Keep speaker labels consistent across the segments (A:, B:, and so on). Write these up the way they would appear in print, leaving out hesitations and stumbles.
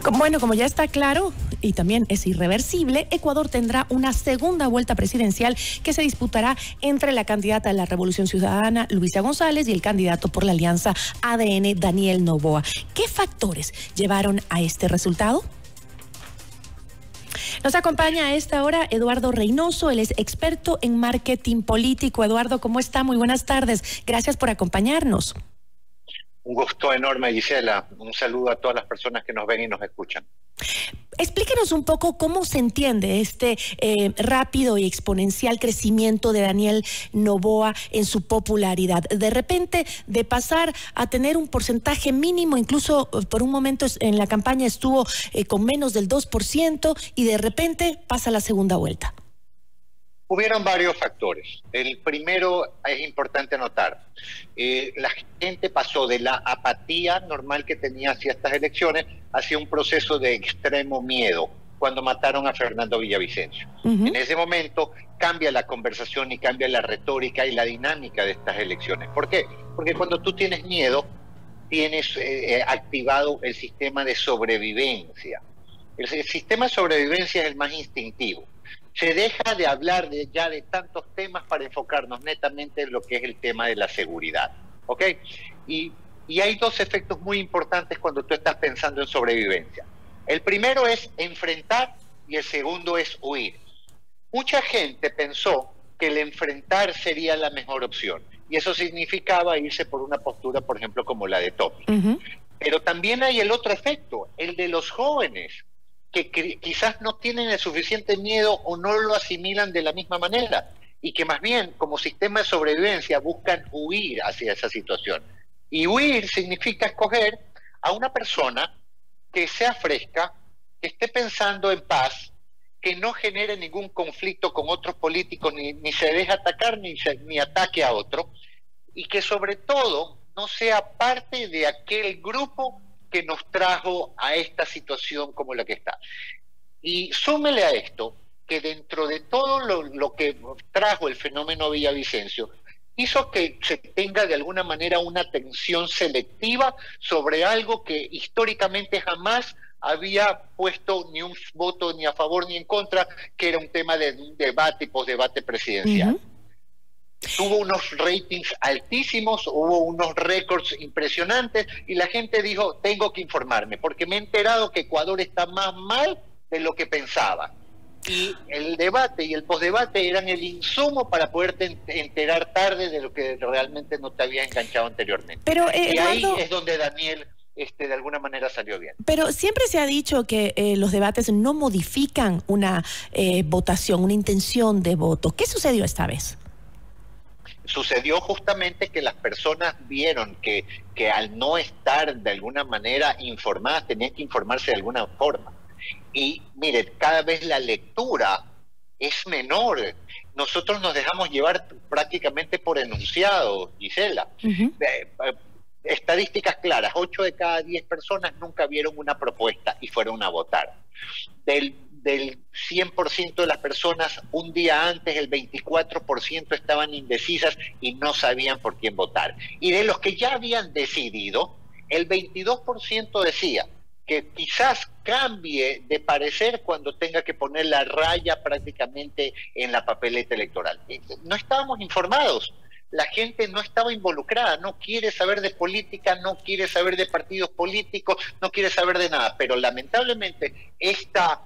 A: Bueno, como ya está claro y también es irreversible, Ecuador tendrá una segunda vuelta presidencial que se disputará entre la candidata de la Revolución Ciudadana, Luisa González, y el candidato por la Alianza ADN, Daniel Noboa. ¿Qué factores llevaron a este resultado? Nos acompaña a esta hora Eduardo Reynoso, él es experto en marketing político. Eduardo, ¿cómo está? Muy buenas tardes. Gracias por acompañarnos.
B: Un gusto enorme, Gisela. Un saludo a todas las personas que nos ven y nos escuchan.
A: Explíquenos un poco cómo se entiende este rápido y exponencial crecimiento de Daniel Noboa en su popularidad. De repente, de pasar a tener un porcentaje mínimo, incluso por un momento en la campaña estuvo con menos del 2% y de repente pasa a la segunda vuelta.
B: Hubieron varios factores. El primero es importante notar. La gente pasó de la apatía normal que tenía hacia estas elecciones hacia un proceso de extremo miedo cuando mataron a Fernando Villavicencio. En ese momento cambia la conversación y cambia la retórica y la dinámica de estas elecciones. ¿Por qué? Porque cuando tú tienes miedo, tienes activado el sistema de sobrevivencia. El sistema de sobrevivencia es el más instintivo. Se deja de hablar ya de tantos temas para enfocarnos netamente en lo que es el tema de la seguridad, ¿ok? Y hay dos efectos muy importantes cuando tú estás pensando en sobrevivencia. El primero es enfrentar y el segundo es huir. Mucha gente pensó que el enfrentar sería la mejor opción y eso significaba irse por una postura, por ejemplo, como la de Topi. Pero también hay el otro efecto, el de los jóvenes, que quizás no tienen el suficiente miedo o no lo asimilan de la misma manera y que más bien como sistema de sobrevivencia buscan huir hacia esa situación. Y huir significa escoger a una persona que sea fresca, que esté pensando en paz, que no genere ningún conflicto con otros políticos, ni se deje atacar ni ataque a otro, y que sobre todo no sea parte de aquel grupo que nos trajo a esta situación como la que está. Y súmele a esto que dentro de todo lo que trajo el fenómeno Villavicencio, hizo que se tenga de alguna manera una atención selectiva sobre algo que históricamente jamás había puesto ni un voto ni a favor ni en contra, que era un tema de un debate y posdebate presidencial. Tuvo unos ratings altísimos, hubo unos récords impresionantes y la gente dijo, tengo que informarme porque me he enterado que Ecuador está más mal de lo que pensaba. Y el debate y el posdebate eran el insumo para poderte enterar tarde de lo que realmente no te había enganchado anteriormente.
A: Pero,
B: y
A: Eduardo,
B: ahí es donde Daniel de alguna manera salió bien.
A: Pero siempre se ha dicho que los debates no modifican una votación, una intención de voto. ¿Qué sucedió esta vez?
B: Sucedió justamente que las personas vieron que al no estar de alguna manera informadas, tenían que informarse de alguna forma. Y mire, cada vez la lectura es menor. Nosotros nos dejamos llevar prácticamente por enunciados, Gisela. Estadísticas claras, 8 de cada 10 personas nunca vieron una propuesta y fueron a votar. Del 100% de las personas, un día antes el 24% estaban indecisas y no sabían por quién votar. Y de los que ya habían decidido, el 22% decía que quizás cambie de parecer cuando tenga que poner la raya prácticamente en la papeleta electoral. No estábamos informados. La gente no estaba involucrada, no quiere saber de política, no quiere saber de partidos políticos, no quiere saber de nada. Pero lamentablemente esta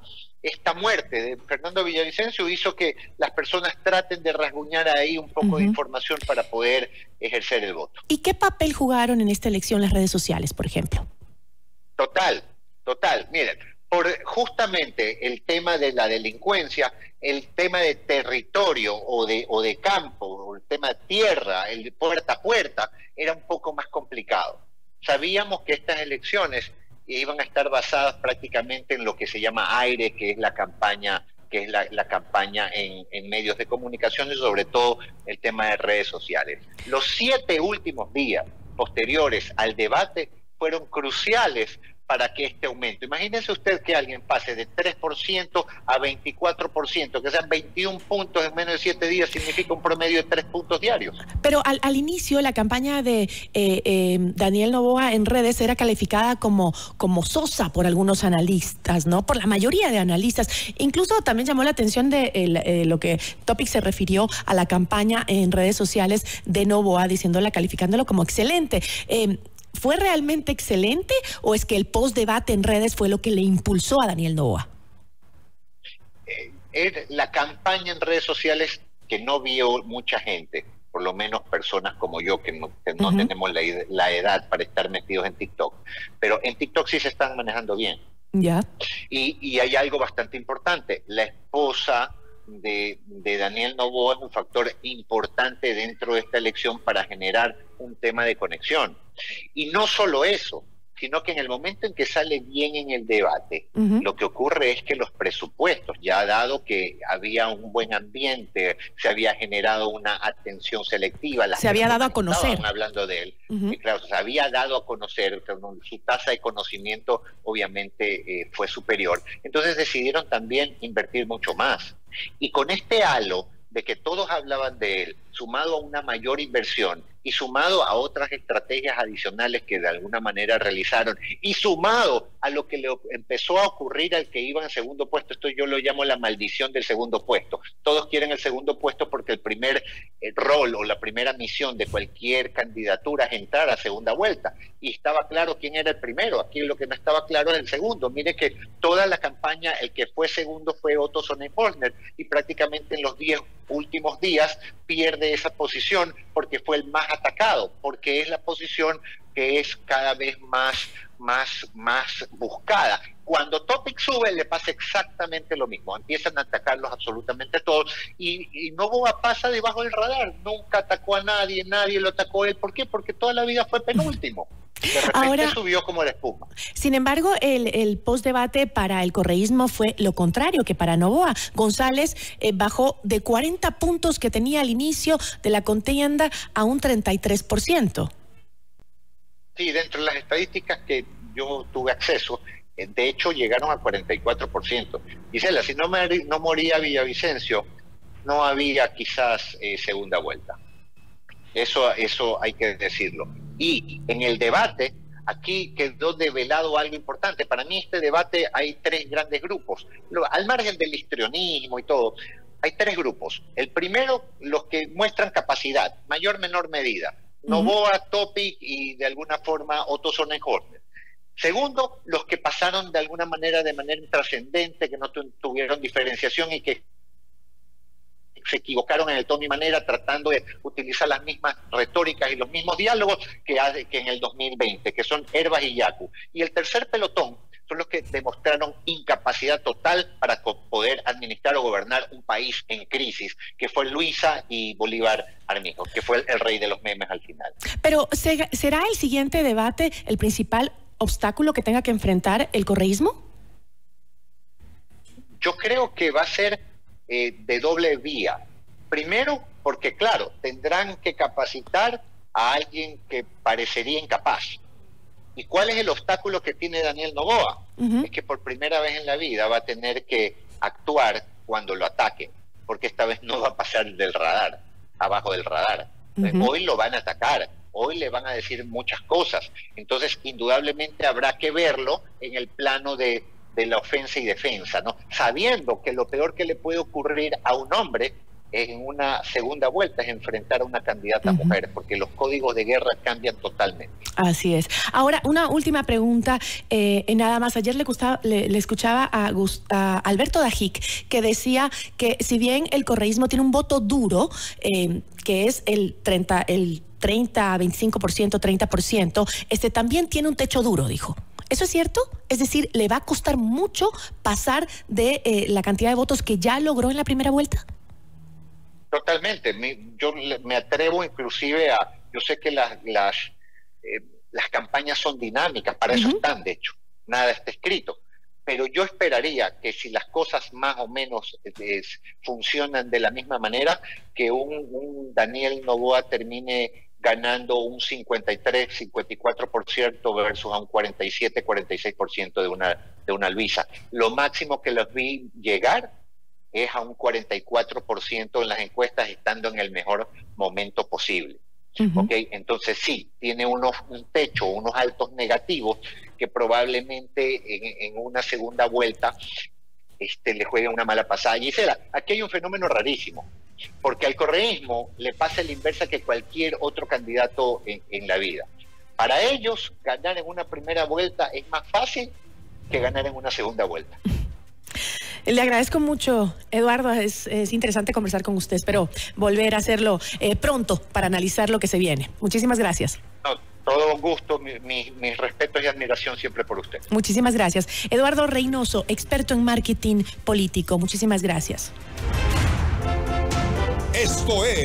B: muerte de Fernando Villavicencio hizo que las personas traten de rasguñar ahí un poco de información para poder ejercer el voto.
A: ¿Y qué papel jugaron en esta elección las redes sociales, por ejemplo?
B: Total. Miren, por justamente el tema de la delincuencia, el tema de territorio o de campo, o el tema de tierra, el de puerta a puerta, era un poco más complicado. Sabíamos que estas elecciones iban a estar basadas prácticamente en lo que se llama aire, que es la campaña, la campaña en medios de comunicación y sobre todo el tema de redes sociales. Los 7 últimos días posteriores al debate fueron cruciales para que este aumente. Imagínese usted que alguien pase de 3% a 24%, que sean 21 puntos en menos de 7 días, significa un promedio de 3 puntos diarios.
A: Pero al inicio la campaña de Daniel Noboa en redes era calificada como sosa por algunos analistas, ¿no? Por la mayoría de analistas. Incluso también llamó la atención de lo que Topic se refirió a la campaña en redes sociales de Noboa, calificándolo como excelente. ¿Fue realmente excelente o es que el post-debate en redes fue lo que le impulsó a Daniel Noboa?
B: La campaña en redes sociales que no vio mucha gente, por lo menos personas como yo que no tenemos la edad para estar metidos en TikTok, pero en TikTok sí se están manejando bien.
A: Ya.
B: Y hay algo bastante importante. La esposa de Daniel Noboa es un factor importante dentro de esta elección para generar un tema de conexión. Y no solo eso, sino que en el momento en que sale bien en el debate, lo que ocurre es que los presupuestos, ya dado que había un buen ambiente, se había generado una atención selectiva,
A: se había dado a conocer.
B: Estaban hablando de él, claro, se había dado a conocer, su tasa de conocimiento obviamente fue superior. Entonces decidieron también invertir mucho más. Y con este halo de que todos hablaban de él, sumado a una mayor inversión y sumado a otras estrategias adicionales que de alguna manera realizaron y sumado a lo que le empezó a ocurrir al que iba en segundo puesto, esto yo lo llamo la maldición del segundo puesto. Todos quieren el segundo puesto porque el primer rol o la primera misión de cualquier candidatura es entrar a segunda vuelta. Y estaba claro quién era el primero. Aquí lo que no estaba claro es el segundo. Mire que toda la campaña, el que fue segundo fue Otto Sonnenholzer y prácticamente en los 10 últimos días pierde esa posición porque fue el más atacado, porque es la posición que es cada vez más buscada. Cuando Topic sube le pasa exactamente lo mismo, empiezan a atacarlos absolutamente todos y Noboa pasa debajo del radar, nunca atacó a nadie, nadie lo atacó a él. ¿Por qué? Porque toda la vida fue penúltimo. De repente ahora subió como la espuma.
A: Sin embargo, el post-debate para el correísmo fue lo contrario que para Noboa. González bajó de 40 puntos que tenía al inicio de la contienda a un 33%.
B: Sí, dentro de las estadísticas que yo tuve acceso, de hecho llegaron a 44%. Gisela, si no moría Villavicencio, no había quizás segunda vuelta. Eso hay que decirlo. Y en el debate, aquí quedó develado algo importante. Para mí este debate hay 3 grandes grupos. Al margen del histrionismo y todo, hay 3 grupos. El primero, los que muestran capacidad, mayor o menor medida. Noboa, Topic y de alguna forma Otto Sonnenholzer. Segundo, los que pasaron de alguna manera intrascendente, que no tuvieron diferenciación y que se equivocaron en el tono y manera tratando de utilizar las mismas retóricas y los mismos diálogos que en el 2020, que son Herbas y Yacu. Y el tercer pelotón son los que demostraron incapacidad total para poder administrar o gobernar un país en crisis, que fue Luisa y Bolívar Armijo, que fue el rey de los memes al final.
A: Pero ¿será el siguiente debate el principal obstáculo que tenga que enfrentar el correísmo?
B: Yo creo que va a ser de doble vía. Primero, porque claro, tendrán que capacitar a alguien que parecería incapaz. ¿Y cuál es el obstáculo que tiene Daniel Noboa? Es que por primera vez en la vida va a tener que actuar cuando lo ataquen, porque esta vez no va a pasar del radar, abajo del radar. Hoy lo van a atacar, hoy le van a decir muchas cosas. Entonces, indudablemente habrá que verlo en el plano de la ofensa y defensa, ¿no? Sabiendo que lo peor que le puede ocurrir a un hombre en una segunda vuelta es enfrentar a una candidata mujer, porque los códigos de guerra cambian totalmente.
A: Así es. Ahora, una última pregunta, nada más. Ayer le escuchaba a Alberto Dajic, que decía que si bien el correísmo tiene un voto duro, que es el 30, 25%, 30%, también tiene un techo duro, dijo. ¿Eso es cierto? Es decir, ¿le va a costar mucho pasar de la cantidad de votos que ya logró en la primera vuelta?
B: Totalmente. Yo me atrevo inclusive yo sé que las campañas son dinámicas, para eso están, de hecho, nada está escrito. Pero yo esperaría que si las cosas más o menos funcionan de la misma manera, que un Daniel Noboa termine ganando un 53, 54% versus a un 47, 46% de una Luisa. Lo máximo que los vi llegar es a un 44% en las encuestas, estando en el mejor momento posible. ¿Okay? Entonces sí, tiene un techo, unos altos negativos que probablemente en una segunda vuelta le juegue una mala pasada. Gisela, aquí hay un fenómeno rarísimo, porque al correísmo le pasa la inversa que cualquier otro candidato en la vida. Para ellos, ganar en una primera vuelta es más fácil que ganar en una segunda vuelta.
A: Le agradezco mucho, Eduardo, es interesante conversar con usted, espero volver a hacerlo pronto para analizar lo que se viene. Muchísimas gracias.
B: No, todo un gusto, mis respetos y admiración siempre por usted.
A: Muchísimas gracias. Eduardo Reynoso, experto en marketing político, muchísimas gracias.
C: Esto es